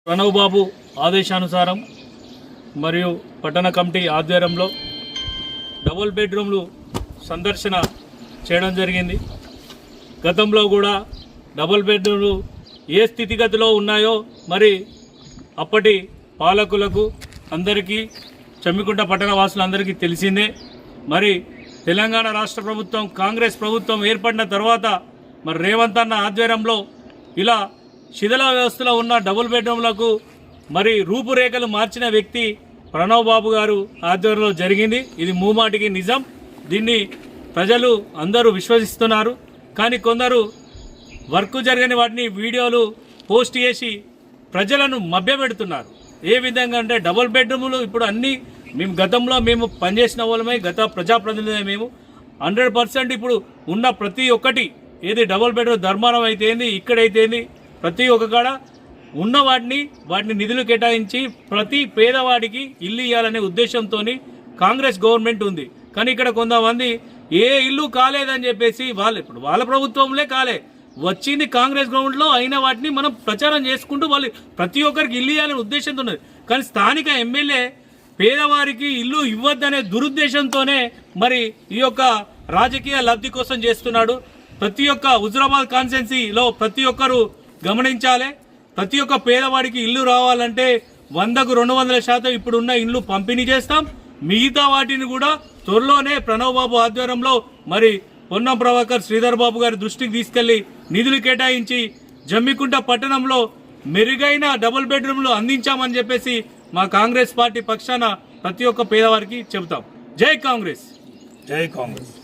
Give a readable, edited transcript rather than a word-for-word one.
ప్రణవ్ బాబు ఆదేశానుసారం మరియు పట్టణ కమిటీ ఆధ్వర్యంలో డబుల్ బెడ్రూమ్లు సందర్శన చేయడం జరిగింది. గతంలో కూడా డబుల్ బెడ్రూమ్లు ఏ స్థితిగతిలో ఉన్నాయో మరి అప్పటి పాలకులకు అందరికీ చమ్మికుంట పట్టణ వాసులందరికీ తెలిసిందే. మరి తెలంగాణ రాష్ట్ర ప్రభుత్వం కాంగ్రెస్ ప్రభుత్వం ఏర్పడిన తర్వాత మరి రేవంత్ అన్న ఆధ్వర్యంలో ఇలా శిథిల వ్యవస్థలో ఉన్న డబుల్ బెడ్రూమ్లకు మరి రూపురేఖలు మార్చిన వ్యక్తి ప్రణవ్ బాబు గారు ఆధ్వర్యంలో జరిగింది. ఇది మూమాటికి నిజం. దీన్ని ప్రజలు అందరూ విశ్వసిస్తున్నారు. కానీ కొందరు వర్క్ జరగని వాటిని వీడియోలు పోస్ట్ చేసి ప్రజలను మభ్యపెడుతున్నారు. ఏ విధంగా అంటే డబుల్ బెడ్రూములు ఇప్పుడు అన్నీ మేము గతంలో పనిచేసిన వాళ్ళమే, గత ప్రజాప్రతినిధులే మేము 100% ఇప్పుడు ఉన్న ప్రతి ఒక్కటి ఏది డబుల్ బెడ్రూమ్ ధర్మారం అయితేంది, ఇక్కడైతేంది ప్రతి ఒక్క కాడ ఉన్న వాటిని నిధులు కేటాయించి ప్రతి పేదవాడికి ఇల్లు ఇవ్వాలనే ఉద్దేశంతో కాంగ్రెస్ గవర్నమెంట్ ఉంది. కానీ ఇక్కడ కొంతమంది ఏ ఇల్లు కాలేదని చెప్పేసి ఇప్పుడు వాళ్ళ ప్రభుత్వంలో కాలే, వచ్చింది కాంగ్రెస్ గవర్నమెంట్లో అయిన వాటిని మనం ప్రచారం చేసుకుంటూ వాళ్ళు ప్రతి ఒక్కరికి ఇల్లు ఇవ్వాలనే ఉద్దేశంతో ఉన్నది. కానీ స్థానిక ఎమ్మెల్యే పేదవారికి ఇల్లు ఇవ్వద్దనే దురుద్దేశంతోనే మరి ఈ యొక్క రాజకీయ లబ్ధి కోసం చేస్తున్నాడు. ప్రతి ఒక్క హుజురాబాద్ కాన్స్టిట్యున్సీలో ప్రతి ఒక్కరు గమనించాలి. ప్రతి ఒక్క పేదవాడికి ఇల్లు రావాలంటే 100కు 200% ఇప్పుడున్న ఇల్లు పంపిణీ చేస్తాం. మిగతా వాటిని కూడా త్వరలోనే ప్రణవ్ బాబు ఆధ్వర్యంలో మరి పొన్నం ప్రభాకర్ శ్రీధర్ బాబు గారి దృష్టికి తీసుకెళ్లి నిధులు కేటాయించి జమ్మికుంట పట్టణంలో మెరుగైన డబుల్ బెడ్రూమ్లు అందించామని చెప్పేసి మా కాంగ్రెస్ పార్టీ పక్షాన ప్రతి ఒక్క పేదవారికి చెబుతాం. జై కాంగ్రెస్, జై కాంగ్రెస్.